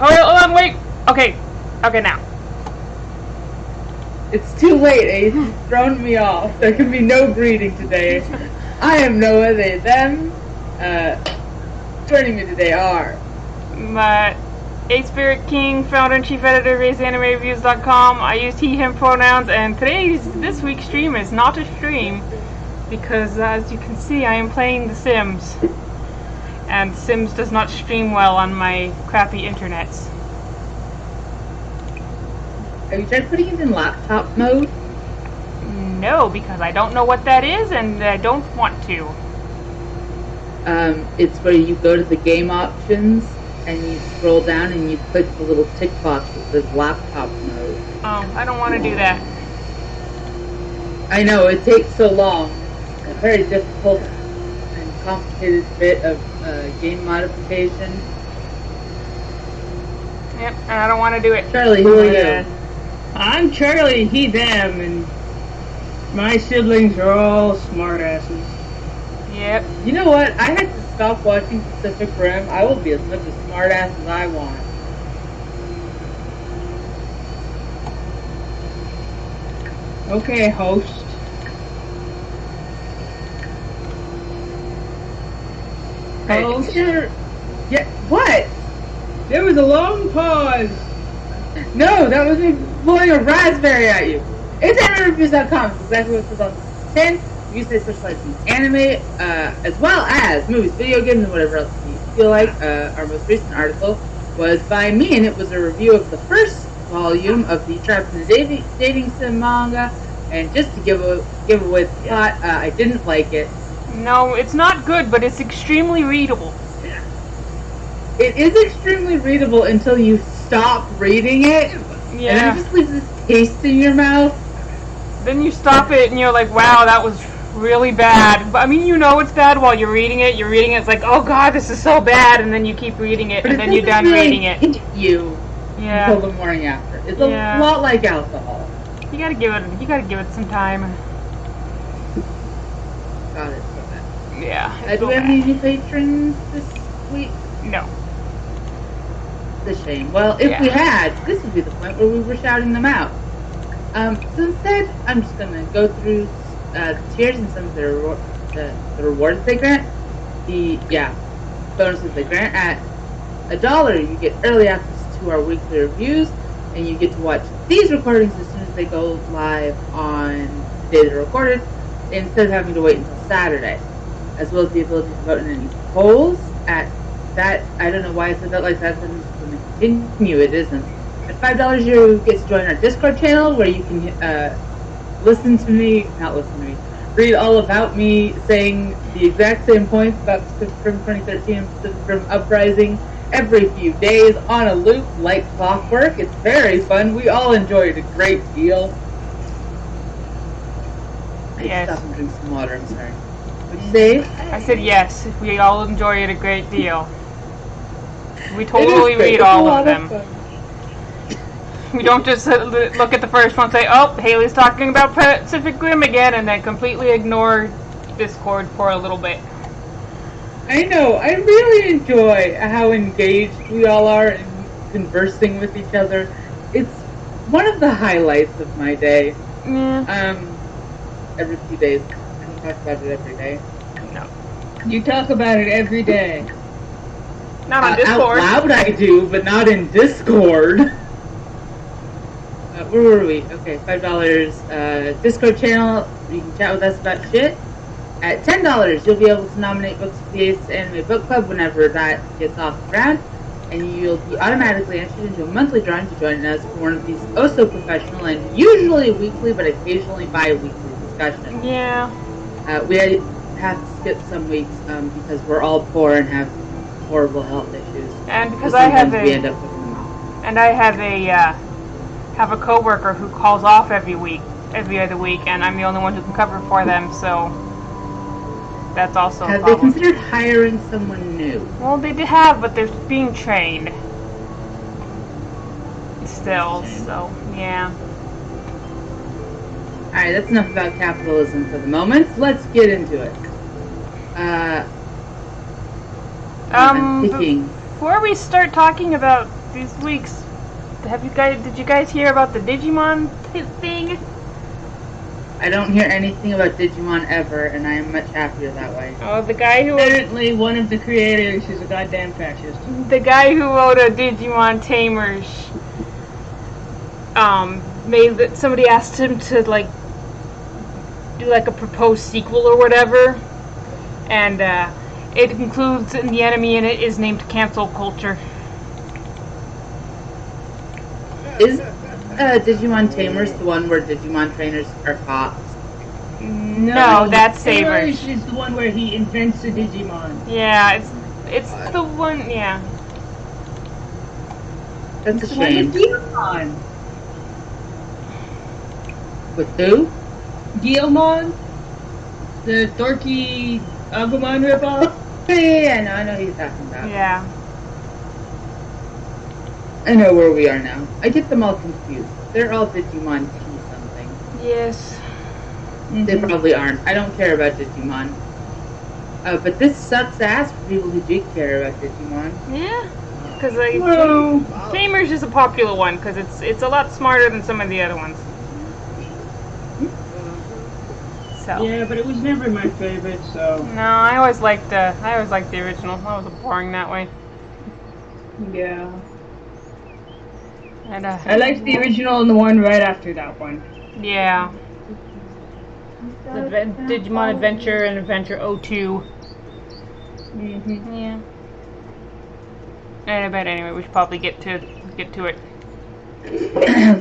hold on, wait. Okay, now. It's too late, Ace. You've thrown me off. There can be no greeting today. I am Noah, they, them. Joining me today are... Ace Spirit King, founder and chief editor of Ace Anime Reviews.com. I use he, him pronouns, and this week's stream is not a stream because, as you can see, I am playing The Sims. And Sims does not stream well on my crappy internets. Have you tried putting it in laptop mode? No, because I don't know what that is, and I don't want to. It's where you go to the game options, and you scroll down, and you click the little tick box that says laptop mode. Oh, I don't want to do that. I know, it takes so long. It's a very difficult and complicated bit of game modification. Yep, and I don't want to do it. Charlie, who are you? I'm Charlie, he, them, and my siblings are all smartasses. Yep. You know what? I had to stop watching Pacific Rim. I will be as much a smartass as I want. Okay, host. Hey, Host. Yeah, what? There was a long pause. No, that was me blowing a raspberry at you. It's AnimeReviews.com. It's exactly what it says on the tin. You say specialize in anime, as well as movies, video games, and whatever else you feel like. Our most recent article was by me, and it was a review of the first volume of the Trapped in the Dating Sim manga. And just to give away the plot, I didn't like it. No, it's not good, but it's extremely readable. It is extremely readable until you stop reading it, Yeah. and then it just leaves this taste in your mouth. Then you stop it and you're like, wow, that was really bad. But I mean, you know it's bad while you're reading it. You're reading it, it's like, oh god, this is so bad, and then you keep reading it, But and then you're done really reading it. hit you Yeah. until the morning after. It's a Yeah. lot like alcohol. You gotta give it some time. God, it's so bad. Yeah. Do we have any new patrons this week? No. It's a shame. Well, if we had, this would be the point where we were shouting them out. So instead, I'm just gonna go through the tiers and some of the rewards they grant. Bonuses they grant. At $1, you get early access to our weekly reviews, and you get to watch these recordings as soon as they go live on the day they're recorded, instead of having to wait until Saturday, as well as the ability to vote in any polls. At that, I don't know why I said that like that, then it's going to continue, it isn't. At $5, you get to join our Discord channel, where you can read all about me saying the exact same points about Pacific Rim 2013 and Pacific Rim Uprising every few days on a loop like clockwork. It's very fun. We all enjoy it a great deal. I Yes. stop and drink some water, I'm sorry. What'd you say? I said yes, we all enjoy it a great deal. We totally It is great. read It's a all lot of them. fun. We don't just look at the first one and say, oh, Haley's talking about Pacific Rim again, and then completely ignore Discord for a little bit. I know. I really enjoy how engaged we all are in conversing with each other. It's one of the highlights of my day. Yeah. Every few days. I don't talk about it every day. No. You talk about it every day. Not on Discord. Out loud I do, but not in Discord. Where were we? Okay, $5. Discord channel. You can chat with us about shit. At $10, you'll be able to nominate books for the Ace Anime Book Club whenever that gets off the ground, and you'll be automatically entered into a monthly drawing to join us for one of these oh-so-professional and usually weekly, but occasionally bi-weekly discussions. Yeah. We have to skip some weeks because we're all poor and have horrible health issues. And because So I have sometimes we end up picking them off. and I have a coworker who calls off every other week, and I'm the only one who can cover for them, so that's also a Have they problem. considered hiring someone new? Well, they did have, but they're being trained still, so yeah. Alright, that's enough about capitalism for the moment. Let's get into it. I'm picking. Before we start talking about these weeks. Did you guys hear about the Digimon thing? I don't hear anything about Digimon ever, and I am much happier that way. Oh, the guy who Apparently, one of the creators is a goddamn fascist. the guy who wrote a Digimon Tamers made that somebody asked him to like do like a proposed sequel or whatever, and it includes the enemy in it is named cancel culture. Is Digimon Tamers the one where Digimon trainers are cops? No, that's Sabers. Sabers is the one where he invents a Digimon. Yeah, it's the one. Yeah. That's a It's like a shame. Guilmon. With who? Guilmon? The dorky Agumon ripoff? Yeah, no, I know who you're talking about. Yeah. I know where we are now. I get them all confused. They're all Digimon T something. Yes. They probably aren't. I don't care about Digimon. But this sucks ass for people who do care about Digimon. Yeah. Because like Well, Tamers is a popular one because it's a lot smarter than some of the other ones. So. yeah, but it was never my favorite, so No, I always liked the original. I was boring that way. yeah. And I liked the original and the one right after that one. yeah. The Digimon Adventure and Adventure 02. Mm-hmm. Yeah. But anyway, we should probably get to it.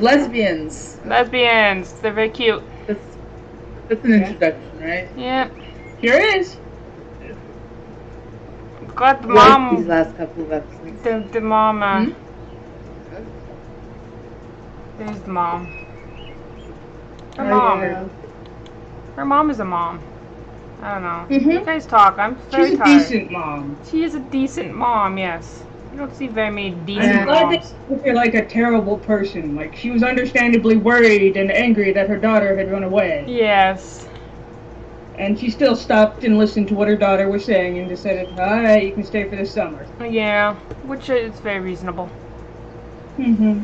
Lesbians. Lesbians, they're very cute. That's an introduction, right? Yep. Here is. Got the Like mom. these last couple of episodes. The mom. Hmm? There's the mom. Her Oh, mom. yeah. Her mom is a mom. I don't know. Mhm. You guys talk. I'm very She's a tired. decent mom. She is a decent mom. Yes. You don't see very many I'm decent glad moms. they look her like a terrible person. Like, she was understandably worried and angry that her daughter had run away. Yes. And she still stopped and listened to what her daughter was saying and decided, alright, you can stay for the summer. Yeah. Which is very reasonable. Mm-hmm.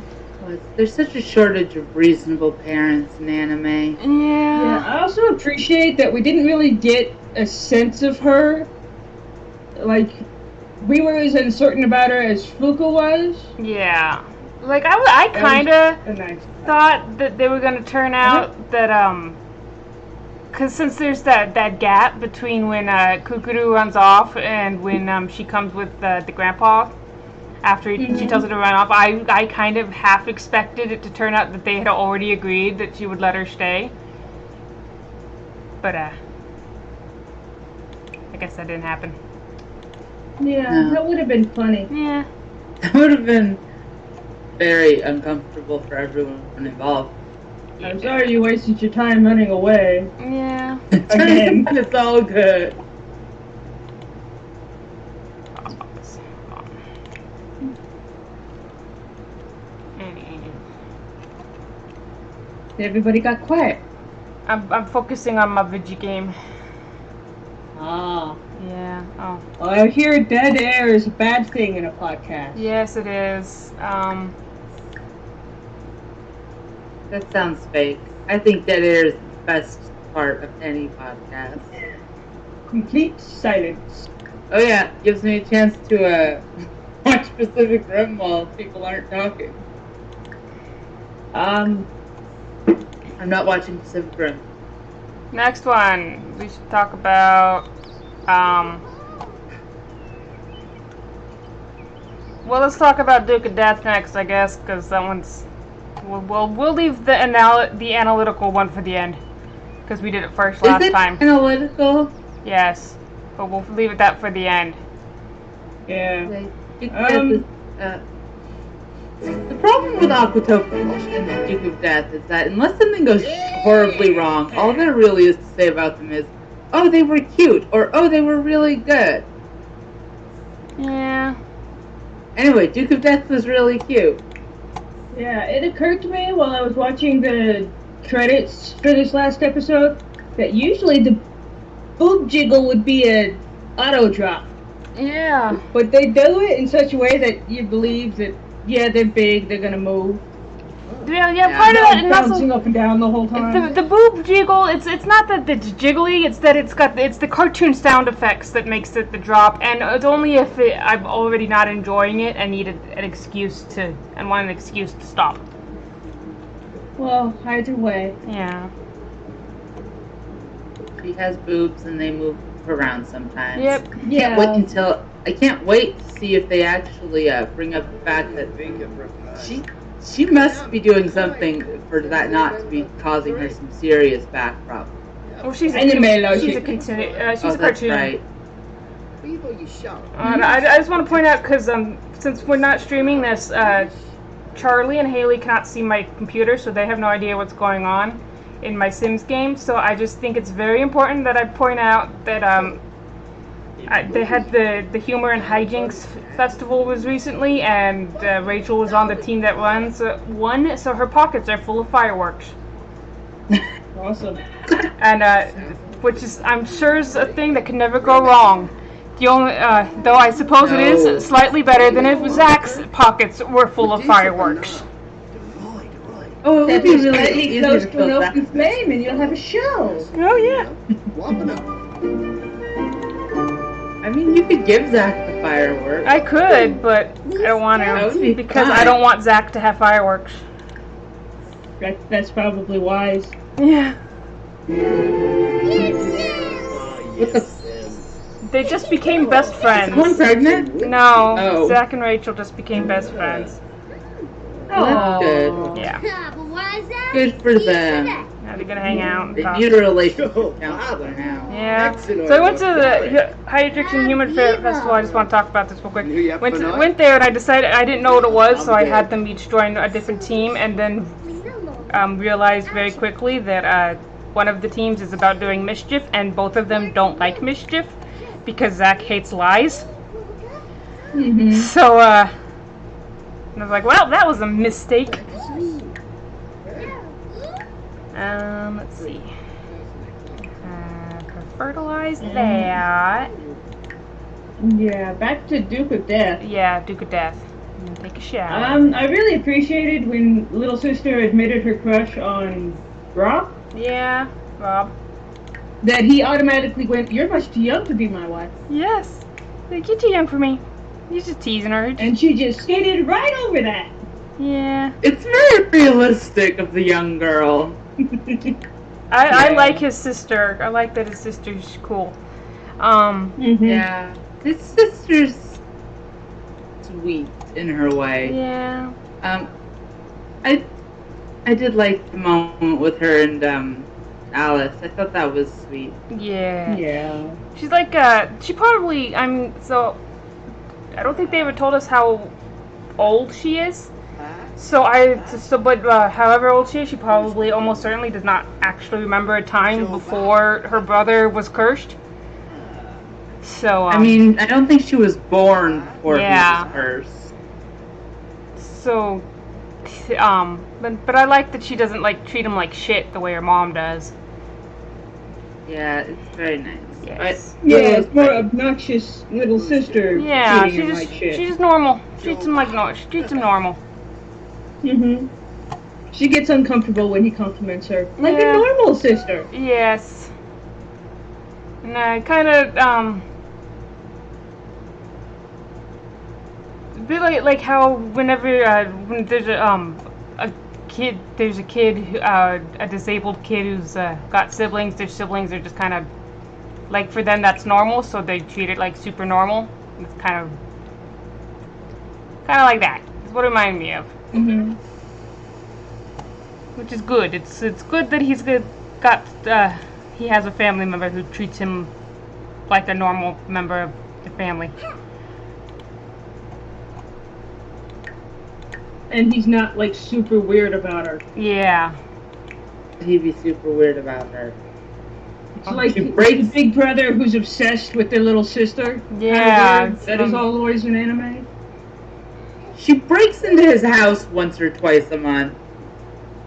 There's such a shortage of reasonable parents in anime. Yeah, I also appreciate that we didn't really get a sense of her. Like, we were as uncertain about her as Fuka was. Yeah. Like I kind of A nice thought that they were gonna turn out that cause since there's that gap between when Kukuru runs off and when she comes with the grandpa after she tells her to run off, I kind of half expected it to turn out that they had already agreed that she would let her stay, but I guess that didn't happen. Yeah, No. that would have been funny. Yeah. That would have been very uncomfortable for everyone involved. I'm sorry you wasted your time running away. Yeah. Again. It's all good. Everybody got quiet. I'm focusing on my video game. Ah. Yeah. Oh. Well, I hear dead air is a bad thing in a podcast. Yes, it is. That sounds fake. I think dead air is the best part of any podcast. Complete silence. Oh yeah, gives me a chance to watch Pacific Rim while people aren't talking. I'm not watching Pacific Rim. Next one, we should talk about. Well, let's talk about Duke of Death next, I guess, because that one's. We'll leave the analytical one for the end, because we did it first last Is it time. analytical? Yes, but we'll leave that for the end. Yeah. Duke of Death is, the problem with Aquatope and Duke of Death is that unless something goes horribly wrong, all there really is to say about them is, oh, they were cute, or oh, they were really good. Yeah. Anyway, Duke of Death was really cute. Yeah, it occurred to me while I was watching the credits for this last episode that usually the boob jiggle would be an auto drop. Yeah. But they do it in such a way that you believe that Yeah, they're big. They're gonna move. Yeah, part of that, and Bouncing also up and down the whole time. the boob jiggle. It's not that it's jiggly. It's that it's the cartoon sound effects that makes it the drop, and it's only if I'm already not enjoying it and need an excuse to and want an excuse to stop. Well, either way. Yeah. She has boobs and they move around sometimes. Yep. Yeah. I can't wait to see if they actually bring up the fact that she must be doing something for that not to be causing her some serious back problems. Well, she's a Anime she's a Oh, cartoon. that's right. I just want to point out because since we're not streaming this, Charlie and Haley cannot see my computer, so they have no idea what's going on in my Sims game. So I just think it's very important that I point out that they had the Humor and Hijinks Festival was recently, and Rachel was on the team that won, so her pockets are full of fireworks. Awesome. And which is, I'm sure, is a thing that can never go wrong. The only, though I suppose it is slightly better than if Zach's pockets were full of fireworks. Oh, it would That be is really slightly easy close to to an fill that. open flame, and you'll have a show. Oh yeah. I mean, you could give Zach the fireworks. I could, but I don't want That would to be because fine. I don't want Zach to have fireworks. That's probably wise. Yeah. What the? They just became best Is friends. someone pregnant? No, Oh. Zach and Rachel just became best friends. Well, that's good. Yeah. Good for them. Now they're gonna hang out and They talk. need a relationship counselor now. Yeah. So I went to the Hydration Human Festival. I just want to talk about this real quick. Went there and I decided I didn't know what it was, so I had them each join a different team, and then realized very quickly that one of the teams is about doing mischief, and both of them don't like mischief because Zach hates lies. Mm-hmm. So I was like, well, that was a mistake. Let's see. Fertilize that. Yeah, back to Duke of Death. Yeah, Duke of Death. And then take a shower. I really appreciated when little sister admitted her crush on Rob. Yeah, Rob. That he automatically went, "You're much too young to be my wife," Yes. Like, you're too young for me. He's just teasing her. and she just skated right over that. Yeah. It's very realistic of the young girl. I like his sister. I like that his sister's cool. Mm-hmm. Yeah, his sister's sweet in her way. Yeah. I did like the moment with her and Alice. I thought that was sweet. Yeah. Yeah. She's like, she probably, so, I don't think they ever told us how old she is. But however old she is, she probably almost certainly does not actually remember a time before her brother was cursed. So, I mean, I don't think she was born before Yeah. he was cursed. So, but I like that she doesn't, like, treat him like shit the way her mom does. Yeah, it's very nice. Yes. Yeah, it's more obnoxious little sister. Yeah, treating him like shit. she's normal. Treats him like she treats him normal. Mm-hmm. She gets uncomfortable when he compliments her, like Yeah. a normal sister. Yes. And I kind of, a bit like how whenever, when there's a kid, a disabled kid who's, got siblings, their siblings are just kind of, like, for them that's normal, so they treat it like super normal. It's kind of like that. It's what it reminded me of. Mm-hmm. Which is good. It's good that he's he has a family member who treats him like a normal member of the family. And he's not like super weird about her. Yeah. He'd be super weird about her. It's like She the breaks- big brother who's obsessed with their little sister. Yeah. Kinda weird. That is always in anime. She breaks into his house once or twice a month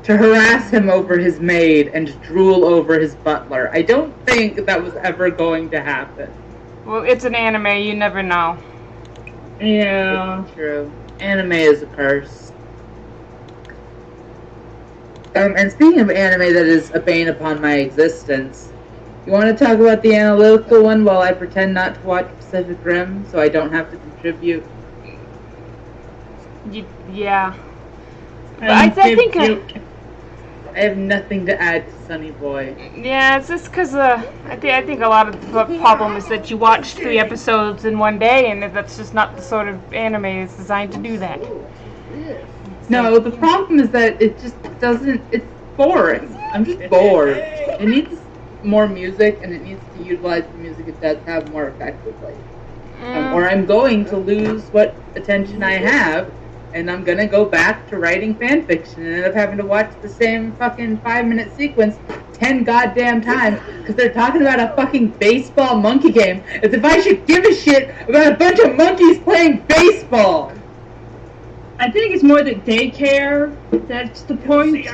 to harass him over his maid and drool over his butler. I don't think that was ever going to happen. Well, it's an anime. You never know. Yeah. True. Anime is a curse. And speaking of anime that is a bane upon my existence, you want to talk about the analytical one while I pretend not to watch Pacific Rim so I don't have to contribute? Yeah. But I think I have nothing to add to Sunny Boy. yeah, it's just because I think a lot of the problem is that you watch 3 episodes in one day, and that's just not the sort of anime that's designed to do that. No, the problem is that it just doesn't. It's boring. I'm just bored. It needs more music, and it needs to utilize the music it does have more effectively. Or I'm going to lose what attention I have, and I'm gonna go back to writing fan fiction and end up having to watch the same fucking 5-minute sequence 10 goddamn times because they're talking about a fucking baseball monkey game as if I should give a shit about a bunch of monkeys playing baseball. I think it's more that they care. That's the point.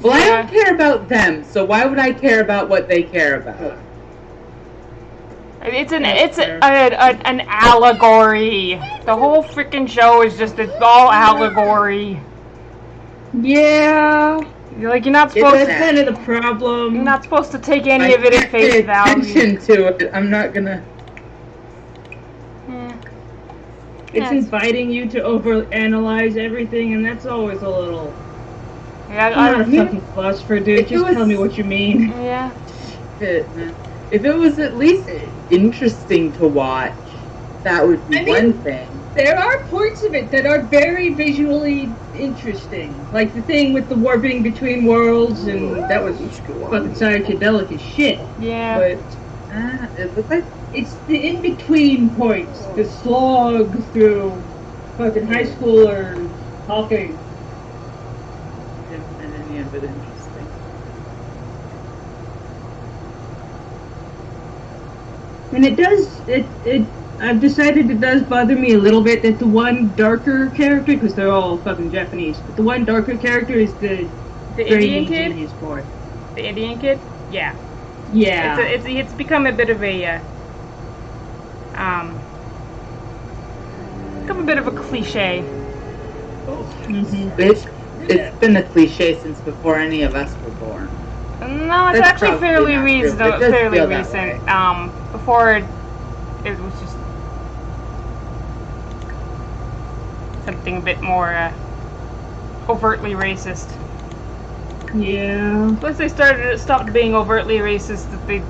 Well, I don't care about them, so why would I care about what they care about? It's an allegory. The whole freaking show is just all allegory. Yeah. Like you're not supposed That's kind of the problem. You're not supposed to take any of it at face value. Attention to it. I'm not gonna. It's inviting you to overanalyze everything, and that's always a little. Yeah, I'm not a fucking philosopher, dude. Just tell me what you mean. Yeah. Shit, man. If it was at least interesting to watch, that would be one thing. There are points of it that are very visually interesting. Like the thing with the warping between worlds, and that was fucking psychedelic as shit. Yeah. But it looks like it's the in-between points, the slog through fucking high schoolers talking. Didn't find any of it interesting. And it does, I've decided it does bother me a little bit that the one darker character, because they're all fucking Japanese, but the one darker character is the Indian kid? Genius boy. The Indian kid? Yeah. Yeah. It's become a bit of a cliche. It's been a cliche since before any of us were born. No, it's That's actually fairly probably not true. It recent. does Fairly feel that recent. way. Before it was just something a bit more overtly racist. Yeah. Once they stopped being overtly racist, that they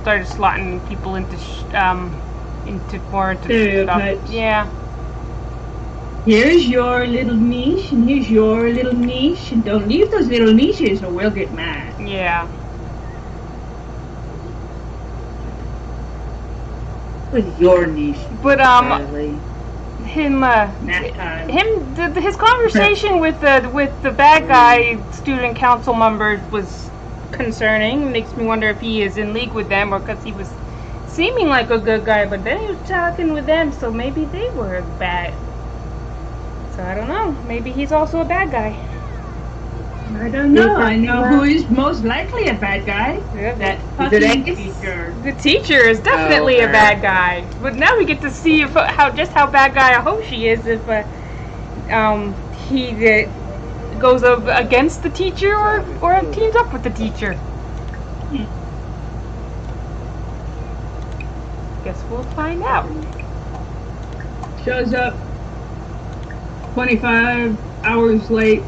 started slotting people into stereotypes. Stuff. Yeah. Here's your little niche, and here's your little niche, and don't leave those little niches or we'll get mad. Yeah. What's your niche? But Charlie? his conversation with the bad guy student council members was concerning. Makes me wonder if he is in league with them, or because he was seeming like a good guy, but then he was talking with them, so maybe they were bad. So I don't know. Maybe he's also a bad guy. I don't know. I know who is most likely a bad guy. Yeah. That fucking teacher. The teacher is definitely a bad guy. But now we get to see how bad guy Hoshi is if he goes up against the teacher or teams up with the teacher. Guess we'll find out. Shows up 25 hours late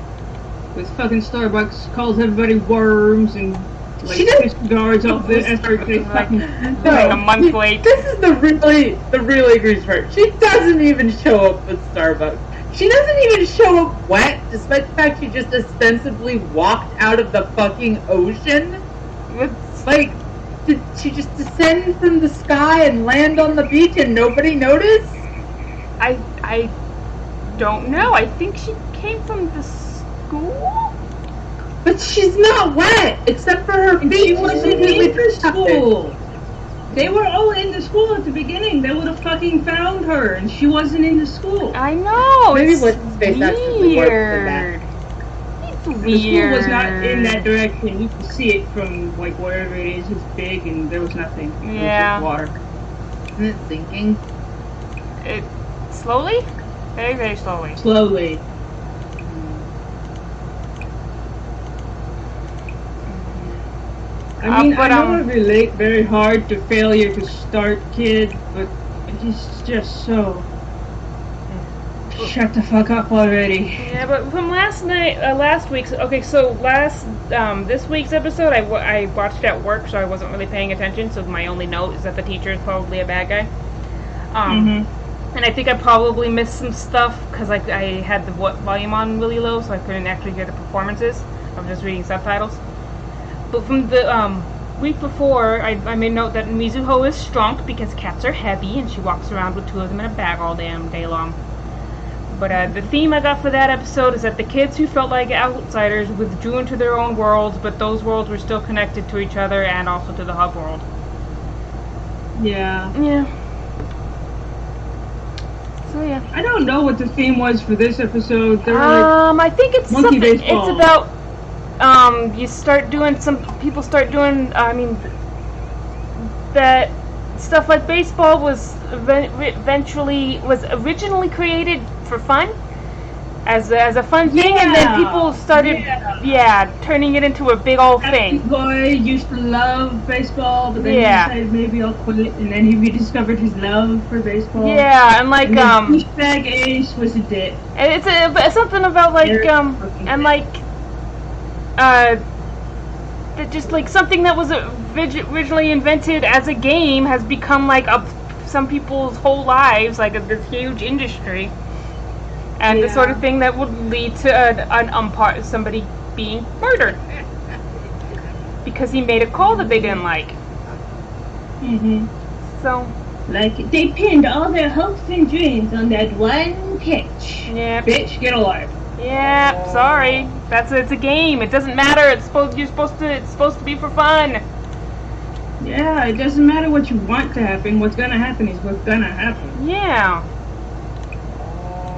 with fucking Starbucks, calls everybody worms and like disregards all the effort they fucking like a month late. This is the really egregious part. She doesn't even show up with Starbucks. She doesn't even show up wet, despite the fact she just ostensibly walked out of the fucking ocean. Like, did she just descend from the sky and land on the beach and nobody noticed? I don't know. I think she came from the school? But she's not wet, except for her feet. She wasn't in the school. They were all in the school at the beginning. They would have fucking found her, and she wasn't in the school. I know. Maybe it's what's space actually works for that. It's weird. The school was not in that direction. You could see it from like wherever it is. It's big, and there was nothing. Yeah. It was just water. Isn't it sinking? It slowly? Very, very slowly. Slowly. I mean, I don't relate very hard to failure to start Kid, but he's just so... Shut the fuck up already. Yeah, but from last week's, okay, so this week's episode, I watched at work, so I wasn't really paying attention, so my only note is that the teacher is probably a bad guy. And I think I probably missed some stuff, because I had the volume on really low, so I couldn't actually hear the performances. I was just reading subtitles. But from the week before, I made note that Mizuho is strong because cats are heavy, and she walks around with 2 of them in a bag all damn day long. But the theme I got for that episode is that the kids who felt like outsiders withdrew into their own worlds, but those worlds were still connected to each other and also to the hub world. Yeah. Yeah. So yeah. I don't know what the theme was for this episode. I think it's monkey something. baseball. It's about people start doing. I mean, that stuff like baseball was originally created for fun, as a fun thing, and then people started, turning it into a big old thing. Boy used to love baseball, but then he decided maybe I'll quit, and then he rediscovered his love for baseball. Yeah, and like douchebag Ace was a dick. And it's something about like and like just like something that was originally invented as a game has become like some people's whole lives, like this huge industry, and the sort of thing that would lead to somebody being murdered because he made a call that they didn't like. So, like, they pinned all their hopes and dreams on that one pitch. Yeah. Bitch, get a life. Yeah, sorry. It's a game. It doesn't matter. It's supposed to be for fun. Yeah, it doesn't matter what you want to happen. What's gonna happen is what's gonna happen. Yeah.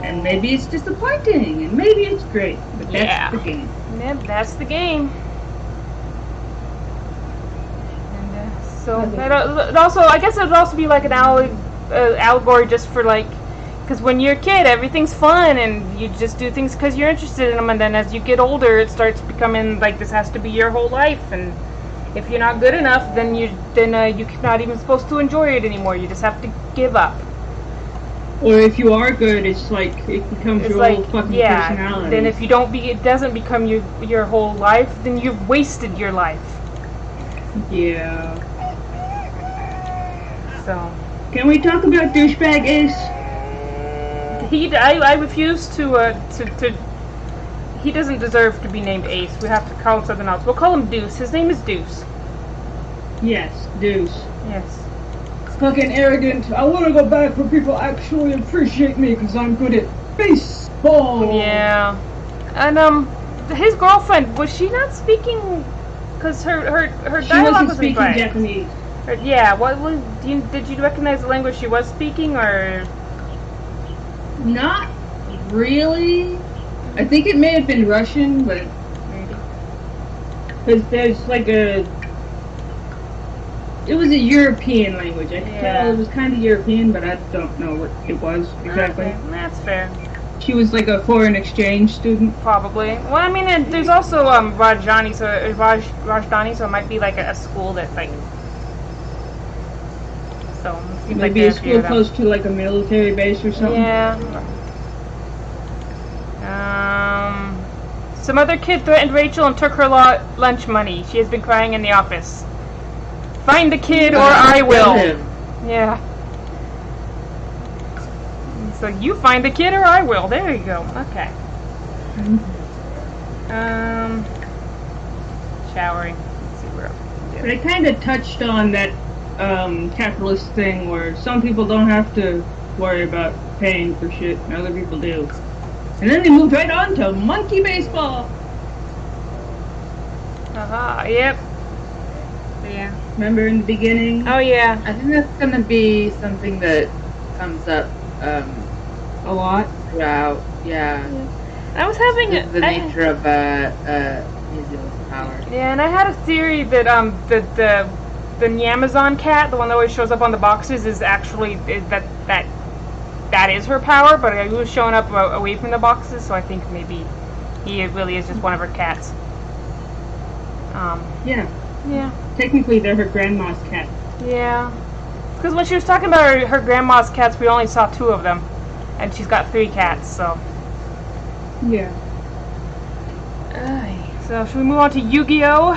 And maybe it's disappointing, and maybe it's great, but that's the game. Yeah, that's the game. And so it also, I guess it would also be like an allegory just for like, because when you're a kid, everything's fun, and you just do things because you're interested in them, and then as you get older, it starts becoming like this has to be your whole life, and if you're not good enough, then you're not even supposed to enjoy it anymore. You just have to give up. Or if you are good, it's like it becomes your whole fucking personality. Then if it doesn't become your whole life, then you've wasted your life. Yeah. So. Can we talk about douchebag Ace? I refuse to. He doesn't deserve to be named Ace. We have to call him something else. We'll call him Deuce. His name is Deuce. Yes, Deuce. Yes. Fucking arrogant. I want to go back where people actually appreciate me because I'm good at baseball. Yeah. And his girlfriend, was she not speaking? Because her dialogue wasn't speaking right. Japanese. Did you recognize the language she was speaking, or? Not really. I think it may have been Russian, but Maybe. because there's like it was a European language. I could tell it was kind of European, but I don't know what it was exactly. Okay, that's fair. She was like a foreign exchange student. Probably. Well, I mean, there's also Rajdhani, so it might be like a school that's like. So it seems Maybe like a school close to like a military base or something. Yeah. Some other kid threatened Rachel and took her lunch money. She has been crying in the office. Find the kid or I will. Yeah. So you find the kid or I will. There you go. Okay. Showering. Let's see where. But it kind of touched on that capitalist thing where some people don't have to worry about paying for shit and other people do. And then they moved right on to monkey baseball. Yep. Yeah. Remember in the beginning? Oh yeah. I think that's gonna be something that comes up A lot. throughout. Yeah. I was having The nature of Mizuho's power. Yeah, and I had a theory that the Amazon cat, the one that always shows up on the boxes, is actually that that is her power, but he was showing up away from the boxes, so I think maybe he really is just one of her cats. Yeah. Yeah. Technically, they're her grandma's cat. Yeah. Because when she was talking about her grandma's cats, we only saw 2 of them. And she's got 3 cats, so. Yeah. So, should we move on to Yu-Gi-Oh?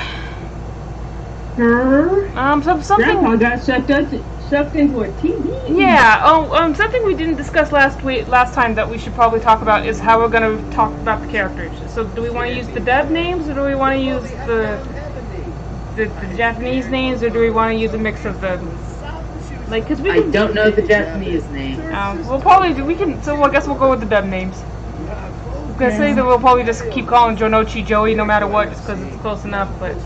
Something. Grandpa got sucked into a TV. Yeah. Something we didn't discuss last time that we should probably talk about is how we're going to talk about the characters. So, do we want to use the dub names, or do we want to use the Japanese names, or do we want to use a mix of the because we I don't know the Japanese name. We'll probably so I guess we'll go with the dub names. I'm gonna say that we'll probably just keep calling Jonochi Joey no matter what, just because it's close enough. But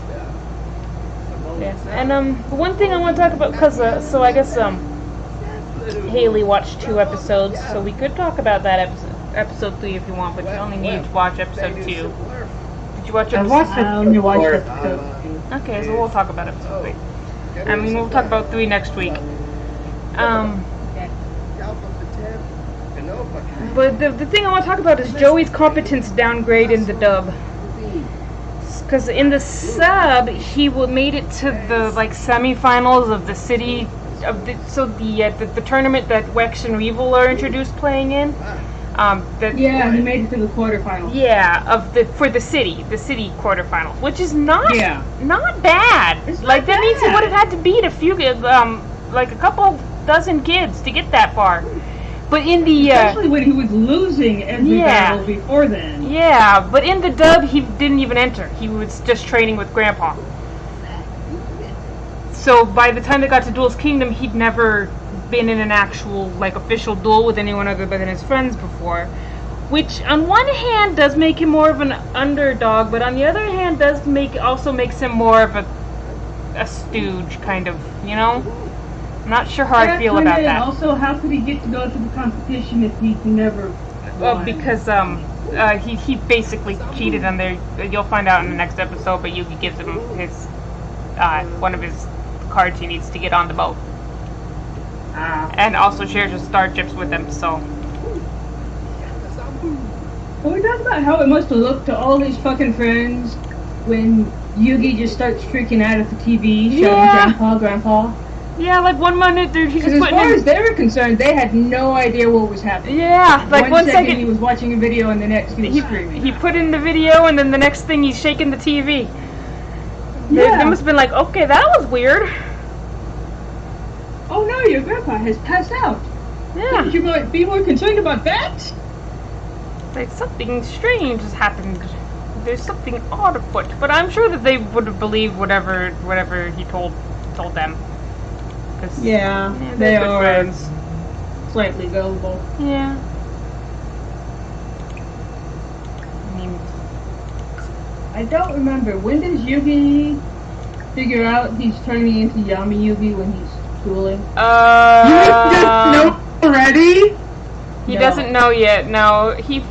yeah, and one thing I want to talk about, because so I guess Haley watched 2 episodes, so we could talk about that episode 3 if you want, but you only need to watch episode 2. Did you watch episode 2? I only watched episode 2. Okay, so we'll talk about episode 3. I mean, we'll talk about 3 next week. But the thing I want to talk about is Joey's competence downgrade in the dub. Because in the sub, he made it to the semifinals of the city of the tournament that Wex and Revel are introduced playing in. He made it to the quarterfinals. Yeah, for the city quarterfinals, which is not bad. It's that bad. means he would have had to beat a few a couple dozen kids to get that far. But in the especially when he was losing every battle before then. Yeah, but in the dub he didn't even enter. He was just training with Grandpa. So by the time they got to Duel's Kingdom, he'd never been in an actual official duel with anyone other than his friends before, which on one hand does make him more of an underdog, but on the other hand also makes him more of a stooge kind of, I'm not sure how I feel about that. Also, how could he get to go to the competition if he never won? Because he basically cheated on there. You'll find out in the next episode, but Yugi gives him his one of his cards he needs to get on the boat. And also shares his star chips with him, so. Can we talk about how it must have looked to all his fucking friends when Yugi just starts freaking out at the TV, shouting, Grandpa? Yeah, 1 minute he's just putting as far as they were concerned, they had no idea what was happening. Yeah, one second he was watching a video and the next he was screaming. He put in the video and then the next thing he's shaking the TV. Yeah. They must have been okay, that was weird. Oh no, your grandpa has passed out. Yeah. You might be more concerned about that? Something strange has happened. There's something odd afoot. But I'm sure that they would have believed whatever he told them. Yeah, they are friends. Slightly gullible. Yeah. I don't remember. When does Yugi figure out he's turning into Yami Yugi when he's schooling? You just know already? He doesn't know yet. No, he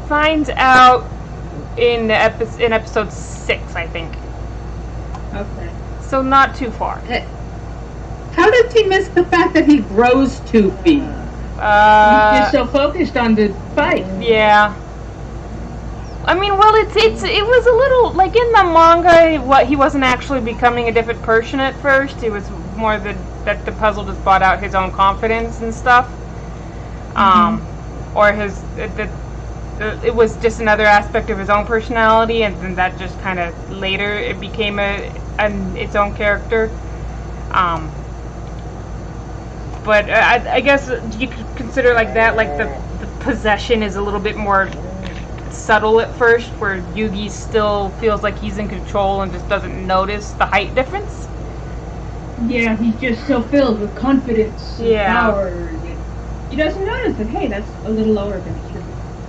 finds out in episode 6, I think. Okay. So not too far. How does he miss the fact that he grows 2 feet? He's just so focused on the fight. Yeah. I mean, well, it was a little in the manga. He wasn't actually becoming a different person at first. It was more that the puzzle just brought out his own confidence and stuff. Or it was just another aspect of his own personality, and then that just kind of later it became its own character. But I guess you could consider that the possession is a little bit more subtle at first, where Yugi still feels like he's in control and just doesn't notice the height difference. Yeah, he's just so filled with confidence and power. He doesn't notice that, hey, that's a little lower than it should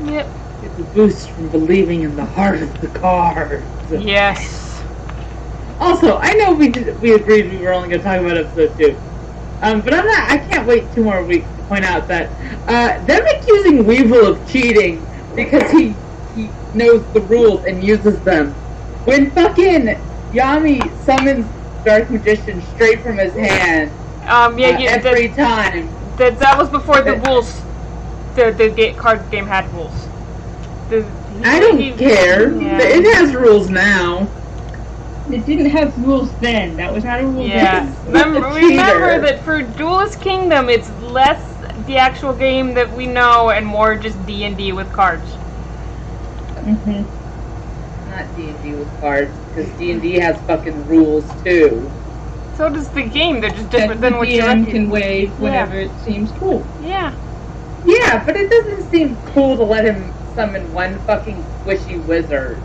be. Yep. It's a boost from believing in the heart of the cards. Yes. Also, I know we agreed we were only going to talk about episode 2. But I can't wait 2 more weeks to point out that them accusing Weevil of cheating because he knows the rules and uses them. When fucking Yami summons Dark Magician straight from his hand every time. That was before the rules. The card game had rules. I don't care. Yeah. It has rules now. It didn't have rules then. That was not a rule Yeah. then. Remember that for Duelist Kingdom, it's less the actual game that we know and more just D&D with cards. Mm-hmm. Not D&D with cards, because D&D has fucking rules too. So does the game. They're just different than what the you DM can waive whenever Yeah. it seems cool. Yeah. Yeah, but it doesn't seem cool to let him summon one fucking squishy wizard.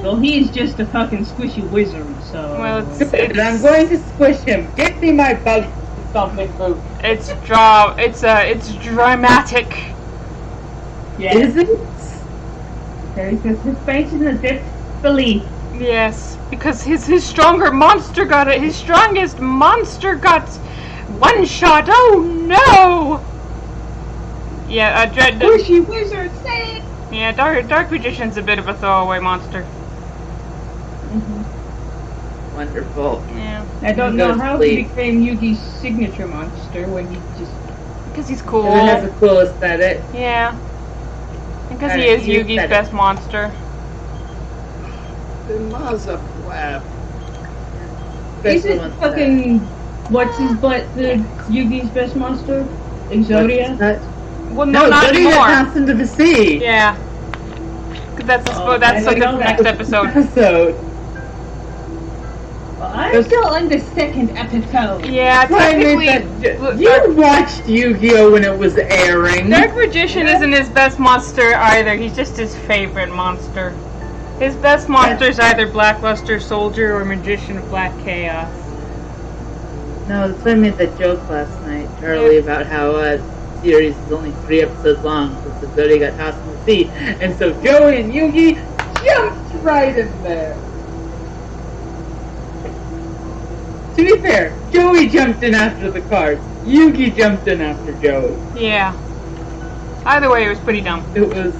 Well, he's just a fucking squishy wizard, so... Well, And I'm going to squish him. Get me my bug something boot. It's dramatic. Yeah. Is it? There's his face in the disbelief. Yes, because his stronger monster got it. His strongest monster got one shot. Oh no! Yeah, Squishy wizard, say it! yeah, Dark Magician's a bit of a throwaway monster. Wonderful. Yeah, I don't Go know to how sleep. he became Yugi's signature monster when he just... because he's cool. It has a cool aesthetic. Yeah, because Got he a is cute Yugi's aesthetic. best monster. The Maza flap. Especially Isn't once fucking... What's his butt the Yugi's best monster? Exodia? Well, No, not Exodia anymore. passed into the sea. Yeah, 'cause that's Oh, that's I like don't the know next that. episode. Well, I'm still on the second episode. Yeah, That's why I made technically, that. You watched Yu-Gi-Oh when it was airing. Dark Magician isn't his best monster either. He's just his favorite monster. His best monster is either Black Luster Soldier or Magician of Black Chaos. No, that's why I made that joke last night, Charlie, about how series is only 3 episodes long since the Exodia got tossed in the sea, and so Joey and Yugi jumped right in there. To be fair, Joey jumped in after the cards. Yugi jumped in after Joey. Yeah. Either way, it was pretty dumb. It was...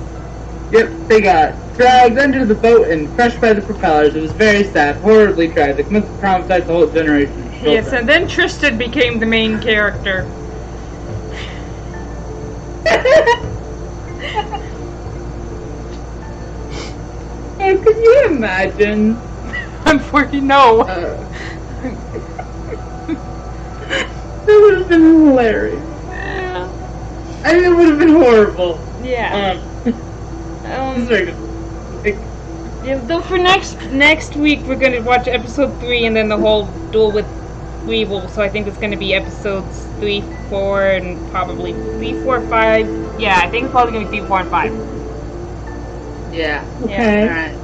Yep, they got dragged under the boat and crushed by the propellers. It was very sad, horribly tragic. Must have traumatized the whole generation of children. Yes, and then Tristan became the main character. Oh, could you imagine? Unfortunately, no. That would have been hilarious. Yeah. I mean, it would have been horrible. Yeah. Sorry. Yeah, though for next week we're gonna watch episode 3 and then the whole duel with Weevil. So I think it's gonna be episodes 3, 4, and probably 3, 4, 5. Yeah, I think it's probably gonna be 3, 4, and 5. Yeah. Okay. Alright.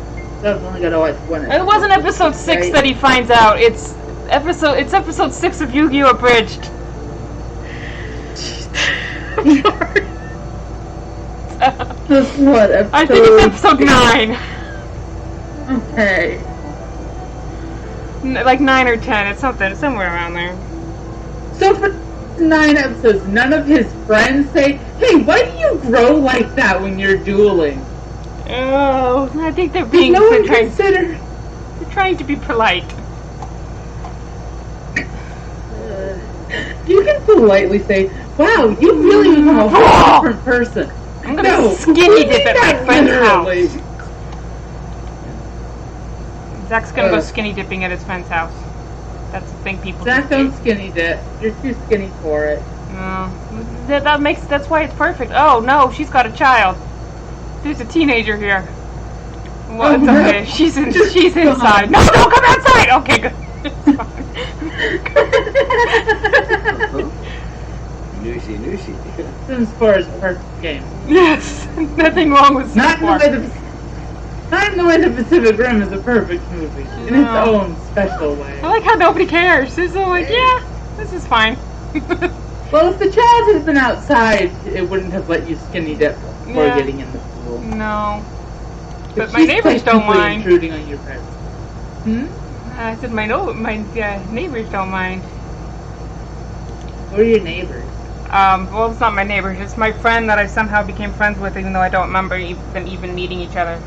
So I've only got to watch one. It wasn't episode 6 right? that he finds out. It's episode 6 of Yu-Gi-Oh! Abridged. I'm sorry. This is what, episode... I think it's episode 9. Okay. Like 9 or 10. It's somewhere around there. So for 9 episodes, none of his friends say, "Hey, why do you grow like that when you're dueling?" Oh, I think they're Did being no one they're consider... trying to be polite. You can politely say, "Wow, you really become a whole different person." I'm gonna No, skinny dip at my not friend's literally. house. Zach's gonna go Ugh. skinny dipping at his friend's house. That's the thing people Zach, do. don't skinny dip. You're too skinny for it. No. That's why it's perfect. Oh no, she's got a child. There's a teenager here. Well, Oh, it's no. okay. She's Just inside. No, don't come outside! Okay, good. Nooshi. Sims 4 is a perfect game. Yes, nothing wrong with Not in the Sims 4. way not in the way the Pacific Rim is a perfect movie. In its No. own special way. I like how nobody cares. It's like, yeah, this is fine. Well, if the child had been outside, it wouldn't have let you skinny dip before Yeah. getting in the pool. No. But my she's neighbors don't technically mind. intruding on your privacy. Hmm? I said my neighbors don't mind. Who are your neighbors? Well, it's not my neighbors. It's my friend that I somehow became friends with, even though I don't remember them even meeting each other.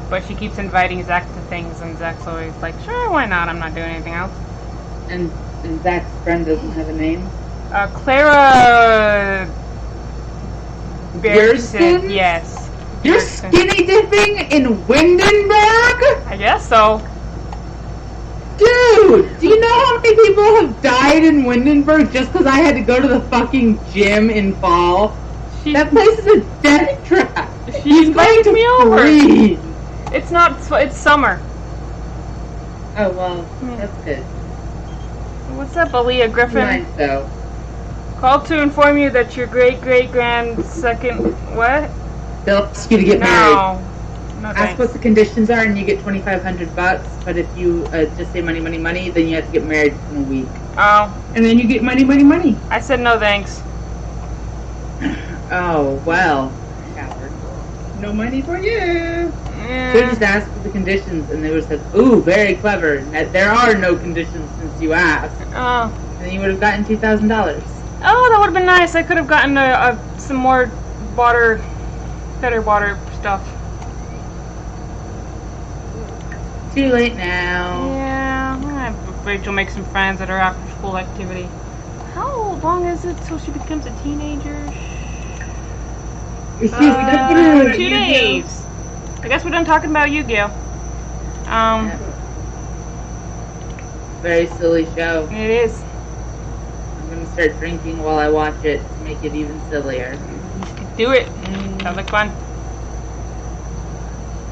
But she keeps inviting Zach to things, and Zach's always like, sure, why not? I'm not doing anything else. And Zach's friend doesn't have a name? Clara Bearson. Bearson? Yes. You're Bearson. skinny dipping in Windenburg? I guess so. Dude, do you know how many people have died in Windenburg just because I had to go to the fucking gym in fall? That place is a death trap. She invited me over. Freeze. It's not. It's summer. Oh well, that's good. What's up, Aaliyah Griffin? Nice though. Called to inform you that your great-great-grand second... What? They'll ask you to get married. No. No Ask thanks. what the conditions are, and you get $2,500. But if you just say money, money, money, then you have to get married in a week. Oh. And then you get money, money, money. I said no thanks. Oh well, coward. No money for you. Should have just asked for the conditions, and they would have said, "Ooh, very clever. There are no conditions since you asked." Oh. And then you would have gotten $2,000. Oh, that would have been nice. I could have gotten some more water, better water stuff. Too late now. Yeah. Rachel makes some friends at her after-school activity. How long is it till she becomes a teenager? 2 days. I guess we're done talking about Yu-Gi-Oh. Very silly show. It is. I'm gonna start drinking while I watch it to make it even sillier. Do it. Sounds like fun.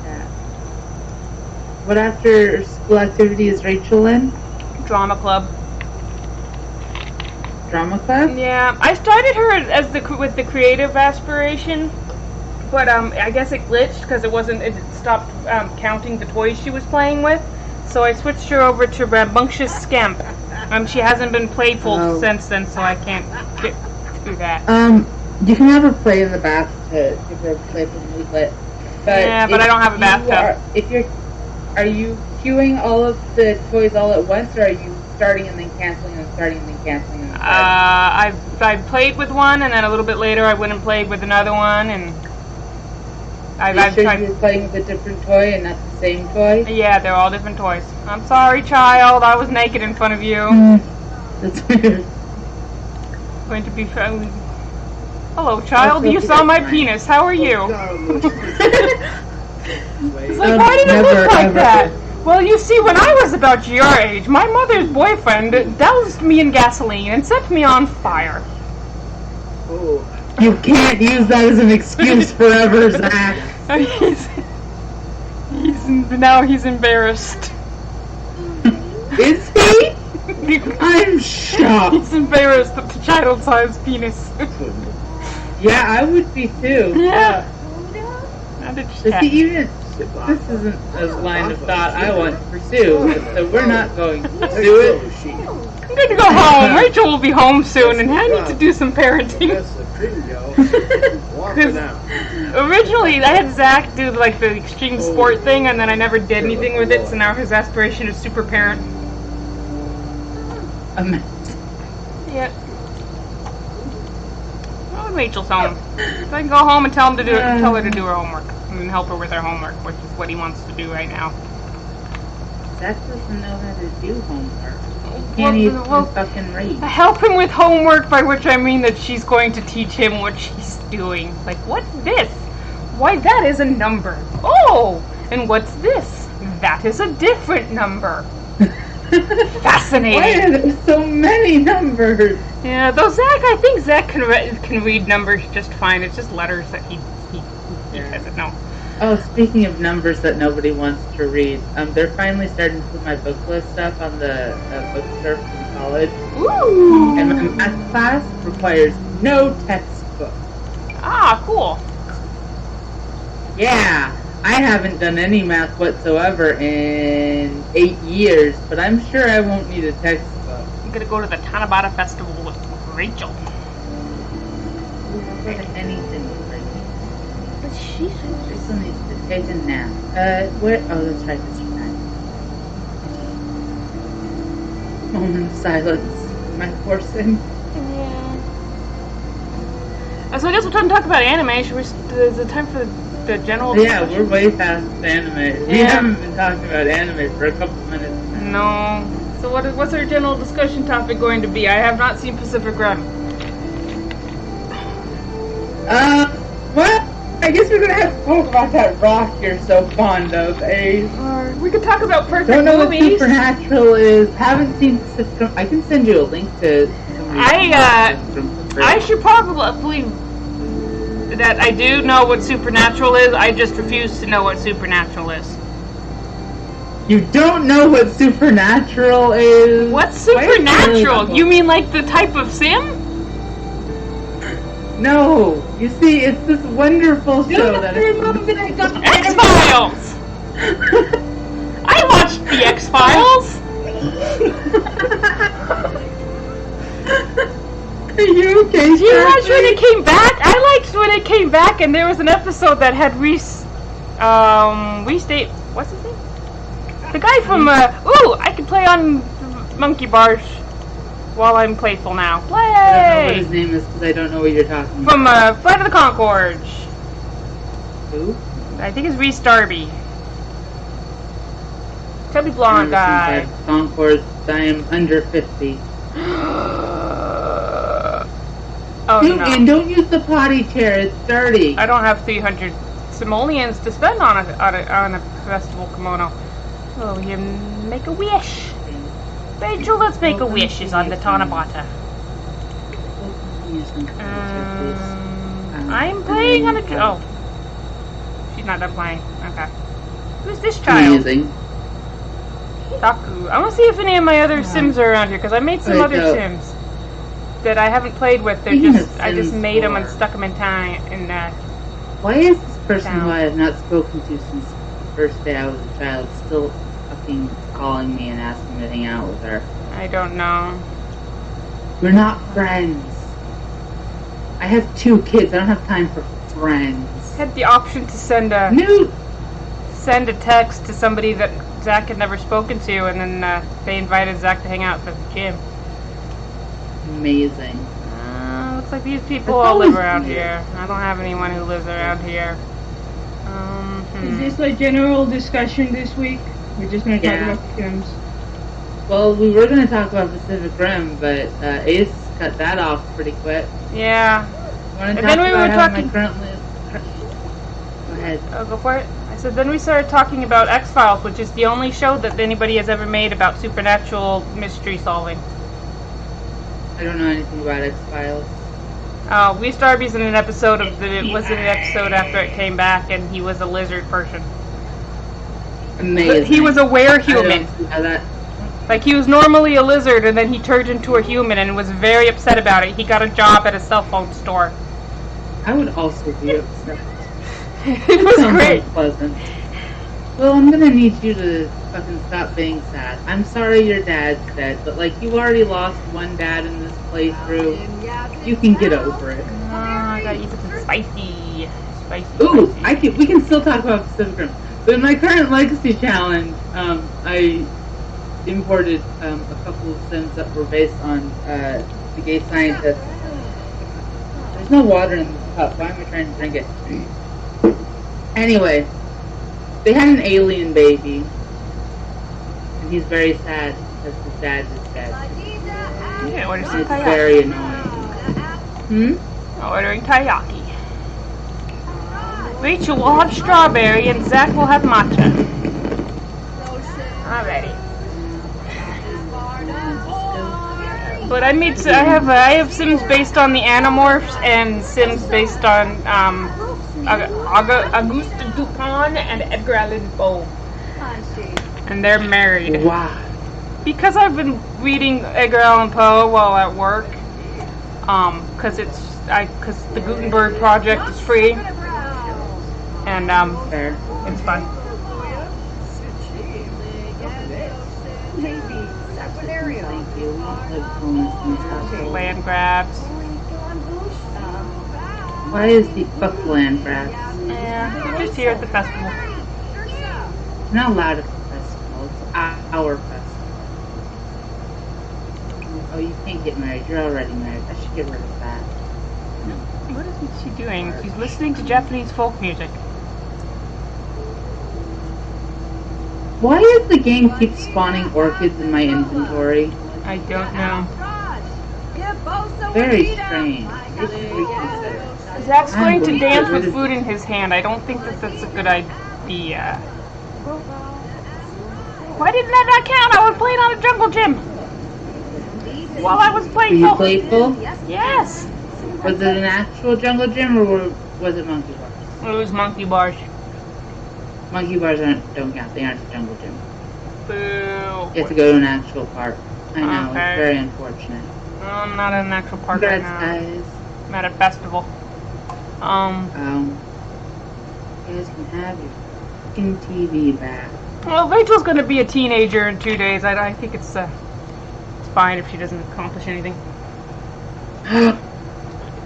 Yeah. What after school activity is Rachel in? Drama club. Drama club? Yeah, I started her as with the creative aspiration, but I guess it glitched because it stopped counting the toys she was playing with. So I switched her over to Rambunctious Scamp. She hasn't been playful since then, so I can't get through that. You can have her play in the bath to give her a playful moodlet. Yeah, but I don't have a bathtub. Are you queuing all of the toys all at once, or are you starting and then canceling and starting and then canceling and starting? I played with one, and then a little bit later I went and played with another one, and I've tried. You were playing with a different toy and not the same toy? Yeah, they're all different toys. I'm sorry, child. I was naked in front of you. That's weird. Going to be friendly. Hello, child. You saw my penis. How are you? It's like, why did it look like that? Well, you see, when I was about your age, my mother's boyfriend doused me in gasoline and set me on fire. Oh. You can't use that as an excuse forever, Zach. Now he's embarrassed. Is he? I'm shocked. He's embarrassed at the child-sized penis. Yeah, I would be too. Yeah. Does he even... This isn't a line of thought I want to pursue, so we're not going to pursue it. I'm going to go home. Rachel will be home soon, and I need to do some parenting. That's the bingo. Walking out. Originally, I had Zach do like the extreme sport thing, and then I never did anything with it, so now his aspiration is super parent. Yep. Oh, when Rachel's home. So I can go home and tell her to do her homework. And help her with her homework, which is what he wants to do right now. Zach doesn't know how to do homework. He can't even fucking read. Help him with homework, by which I mean that she's going to teach him what she's doing. Like, what's this? Why, that is a number. Oh! And what's this? That is a different number. Fascinating. Why are there so many numbers? Yeah, though I think Zach can read numbers just fine. It's just letters that he doesn't know. Oh, speaking of numbers that nobody wants to read, they're finally starting to put my book list stuff on the bookstore from college. Ooh! And my math class requires no textbook. Ah, cool. Yeah, I haven't done any math whatsoever in 8 years, but I'm sure I won't need a textbook. I'm gonna go to the Tanabata Festival with Rachel. Anything with Rachel. But she's Rachel needs to take a nap. Where? Oh, that's right, that's right. Moment of silence. My poor Sim. Yeah. So I guess we're trying to talk about anime. Is it time for the general discussion? Yeah, we're way past anime. We haven't been talking about anime for a couple minutes now. No. So what's our general discussion topic going to be? I have not seen Pacific Rim. Well, I guess we're gonna have to talk about that rock you're so fond of, Ace. Or we could talk about perfect Don't know movies. what Supernatural is. Haven't seen Pacific Rim. I can send you a link to. I should probably that I do know what Supernatural is. I just refuse to know what Supernatural is. You don't know what Supernatural is? What's Supernatural? You mean like the type of sim? No. You see, it's this wonderful show that X-Files! I watched the X-Files! Are you okay? Did you watch when it came back? I liked when it came back, and there was an episode that had what's his name? The guy from, I can play on Monkey Bars while I'm playful now. Play! I don't know what his name is because I don't know what you're talking about. From, Flight of the Conchords. Who? I think it's Reese Darby. Chubby blonde guy. Concord, I am under 50. Oh, no. And don't use the potty chair, it's dirty. I don't have 300 simoleons to spend on a festival kimono. Oh, you make a wish. Rachel, let's make a wish is on the Tanabata. I'm playing on a... Oh. She's not done playing. Okay. Who's this child? Amazing. Taku. I want to see if any of my other Sims are around here, because I made some other Sims that I haven't played with. They're I just made them and stuck them in time. Why is this person who I have not spoken to since the first day I was a child still fucking calling me and asking me to hang out with her? I don't know. We're not friends. I have 2 kids. I don't have time for friends. I had the option to send a text to somebody that Zach had never spoken to, and then they invited Zach to hang out at the gym. Amazing. Looks like these people all live around here. I don't have anyone who lives around here. Is this a general discussion this week? We're just going to talk about the Sims. Well, we were going to talk about Pacific Rim, but Ace cut that off pretty quick. Yeah. Want to And then we were talking... Go ahead. Oh, go for it. I said then we started talking about X-Files, which is the only show that anybody has ever made about supernatural mystery solving. I don't know anything about X-Files. Reese Darby's in an episode of it was in an episode after it came back, and he was a lizard person. Amazing. He was a were-human. That... Like, he was normally a lizard, and then he turned into a human and was very upset about it. He got a job at a cell phone store. I would also be upset. It was great. Unpleasant. Well, I'm gonna need you to fucking stop being sad. I'm sorry your dad's dead, but like you already lost one dad in this playthrough. You can get over it. I gotta eat something spicy. Ooh, we can still talk about Pacific Rim. But in my current Legacy Challenge, I imported a couple of Sims that were based on the gay scientist. There's no water in this cup. Why am I trying to drink it? Anyway, they had an alien baby, and he's very sad because his dad is dead. Yeah, order some It's taiyaki. very annoying. Ordering taiyaki. Rachel will have strawberry and Zach will have matcha. Alrighty. But I have Sims based on the Animorphs and Sims based on Auguste Dupont and Edgar Allan Poe. And they're married. Wow. Because I've been reading Edgar Allan Poe while at work. Because the Gutenberg Project is free. And Fair. it's fun. Thank you. Land grabs. Why is the fuck land grabs? Yeah, we're just here at the festival. We're not allowed at the festival. It's our festival. Oh, you can't get married. You're already married. I should get rid of that. What is she doing? She's listening to Japanese folk music. Why does the game keep spawning orchids in my inventory? I don't know. Very strange. They should reconsider. Zach's going to I'm dance going with to- food in his hand. I don't think that that's a good idea. Why didn't that not count? I was playing on a jungle gym. While I was Were playing. you playful? Yes. Was it an actual jungle gym or was it monkey bars? It was monkey bars. Monkey bars don't count. They aren't a jungle gym. Boo. You have to go to an actual park. I know, Okay. it's very unfortunate. I'm not in an actual park right Congrats, now. guys. I'm at a festival. You guys can have your fucking TV back. Well, Rachel's going to be a teenager in 2 days. I think it's fine if she doesn't accomplish anything.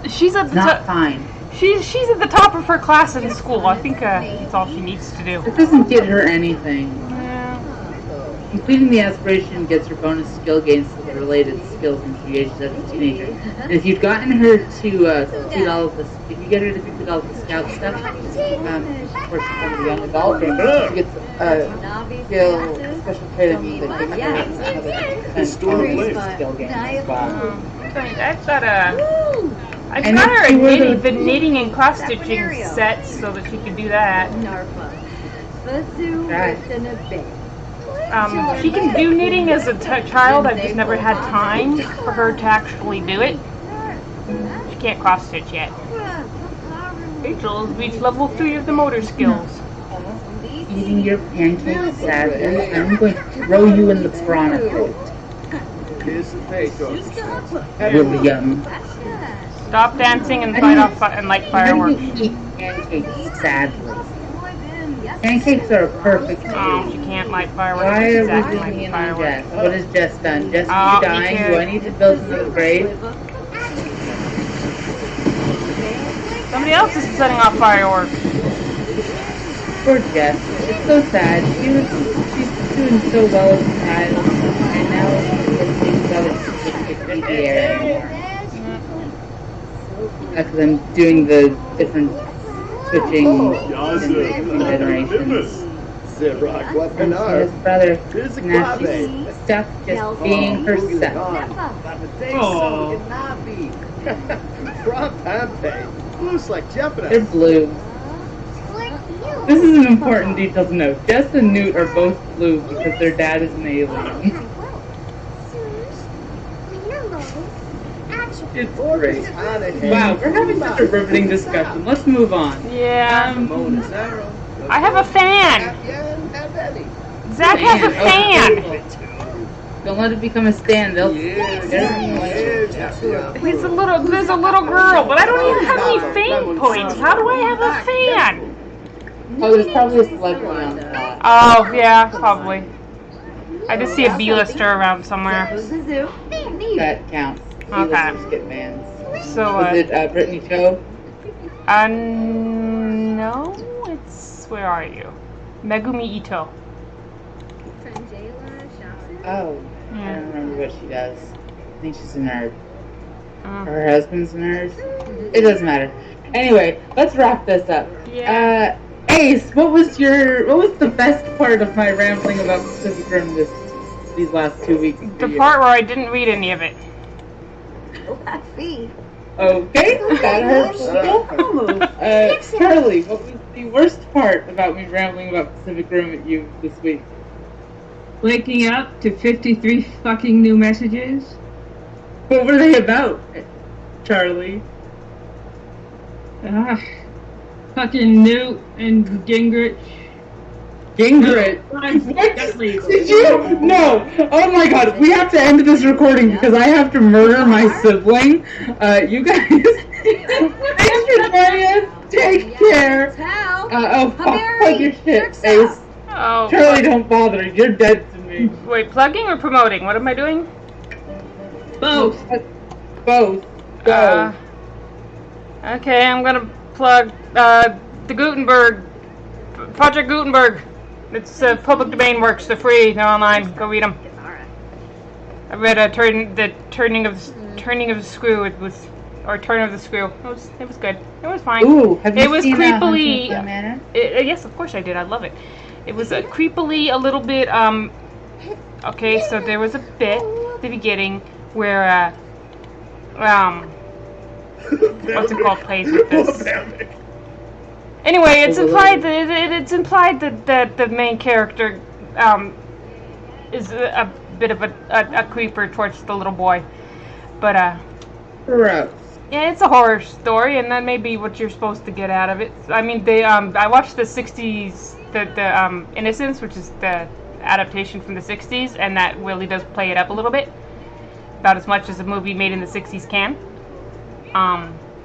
She's at the Not fine. she's at the top of her class in school. I think that's all she needs to do. It doesn't get her anything. Yeah. Completing the aspiration gets her bonus skill gains to the related skills when she ages as a teenager. And if you've gotten her to complete all of this, if you get her to complete all of the scout stuff, before she becomes a young adult, she gets skill special training that gives her another skill gains as well. I've got I've And got her it's a two of the knitting and cross stitching set so that she can do that. Right. She can do knitting as a child. I've just never had time for her to actually do it. She can't cross stitch yet. Rachel has reached level 3 of the motor skills. Eating your pancakes sadly, I'm going to throw you in the piranha pit. Here's the paycheck. William. Stop dancing and light off and light How fireworks. do you eat pancakes sadly? Pancakes are a perfect Oh, food. she can't light fireworks. Why She's are we exactly zooming like in on fireworks. Jess? What has Jess done? Jess, Oh, are you me dying? too. Do I need to build another grave? Somebody else is setting off fireworks. Poor Jess. It's so sad. She's doing so well as a child, and now she's thinking about it. She can't breathe the air anymore. Because I'm doing the different switching generations. Zerak, what And an she has art. brother. Here's a Now clave. she's stuck just being herself. From Pompeii. Looks like They're Jeopardy. blue. This is an important detail to note. Jess and Newt are both blue because their dad is an alien. It's great. Wow, we're having such a riveting discussion. Let's move on. Yeah. I have a fan. Zach has a fan. Don't let it become a stand. They'll. There's a little girl, but I don't even have any fame points. How do I have a fan? Oh, there's probably a celebrity on that. Oh, yeah, probably. I just see a B-lister around somewhere. That counts. Okay. Skip bands. So, Was it Brittany Cho? no, it's, where are you? Megumi Ito. Oh, I Yeah. don't remember what she does. I think she's a nerd. Oh. Her husband's a nerd. It doesn't matter. Anyway, let's wrap this up. Yeah. Ace, what was the best part of my rambling about Pacific Rim these last 2 weeks? The part where I didn't read any of it. Okay, that hurts. Charlie, what was the worst part about me rambling about Pacific Rim at you this week? Waking up to 53 fucking new messages. What were they about, Charlie? Fucking Newt and Gingrich. Gingrich. Did you? No. Oh my god, we have to end this recording because I have to murder my sibling. You guys, thanks for joining us. Take care. Fuck your shit, Ace. Oh. Charlie, don't bother. You're dead to me. Wait, plugging or promoting? What am I doing? Both. Both. Go. Okay, I'm gonna plug the Gutenberg Project Gutenberg. It's public domain works. They're free. They're online. Go read them. I read the turning of the screw. It was turn of the screw. It was good. It was fine. Ooh, have you It was seen creepily. Haunting of Bly Manor? Yes, of course I did. I love it. It was creepily a little bit, okay, so there was a bit at the beginning where, what's it called, plays with this. Anyway, it's implied that the main character, is a bit of a creeper towards the little boy. But, Gross. yeah, it's a horror story, and that may be what you're supposed to get out of it. I mean, I watched the 60s, the Innocence, which is the adaptation from the 60s, and that really does play it up a little bit. About as much as a movie made in the 60s can.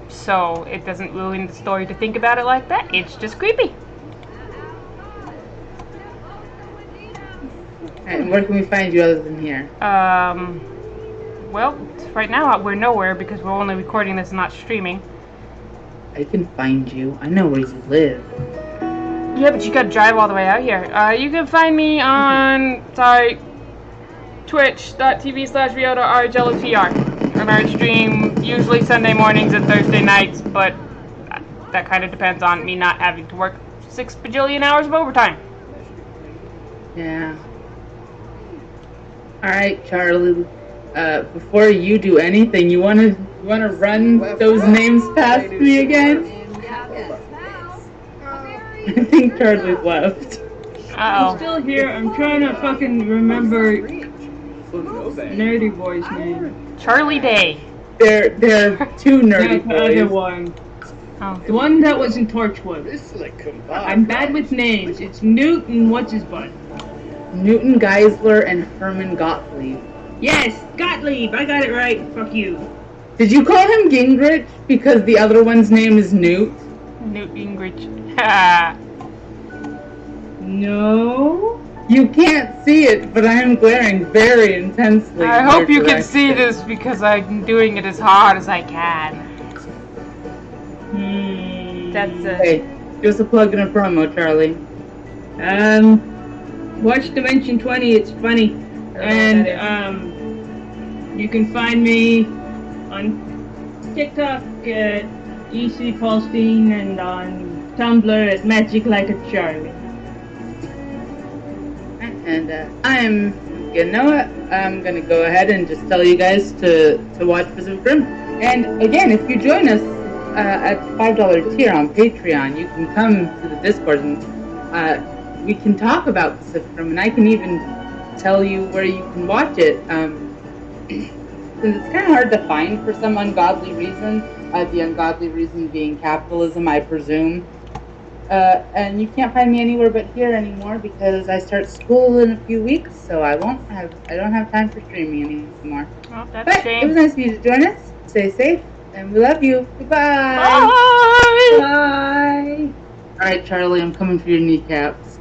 So it doesn't ruin the story to think about it like that. It's just creepy. And where can we find you other than here? Well, right now we're nowhere because we're only recording this and not streaming. I can find you. I know where you live. Yeah, but you gotta drive all the way out here. You can find me on, twitch.tv/AARR. And I stream usually Sunday mornings and Thursday nights, but that kind of depends on me not having to work 6 bajillion hours of overtime. Yeah. Alright, Charlie. Before you do anything, you wanna run those names past me again? I think Charlie's left. I'm still here. I'm trying to fucking remember Nerdy Boy's name. Charlie Day. They're two nerdy The other boys. one. Oh. The one that was in Torchwood. This is like I'm bad with names. It's Newt and what's his butt? Newton Geisler and Herman Gottlieb. Yes, Gottlieb. I got it right. Fuck you. Did you call him Gingrich because the other one's name is Newt? Newt Gingrich. No. You can't see it, but I am glaring very intensely. I in hope your you can see direction. this because I'm doing it as hard as I can. That's Hey, give us a plug and a promo, Charlie. Watch Dimension 20. It's funny. And you can find me on TikTok at EC Paulstein and on Tumblr at Magic Like a Charlie. And I'm gonna go ahead and just tell you guys to watch Pacific Rim. And again, if you join us at the $5 tier on Patreon, you can come to the Discord and we can talk about Pacific Rim, and I can even tell you where you can watch it. Since it's kind of hard to find for some ungodly reason, the ungodly reason being capitalism, I presume. And you can't find me anywhere but here anymore because I start school in a few weeks, so I don't have time for streaming anymore. Oh, that's But a shame. it was nice of you to join us. Stay safe, and we love you. Goodbye. Bye! Bye. All right, Charlie, I'm coming for your kneecaps.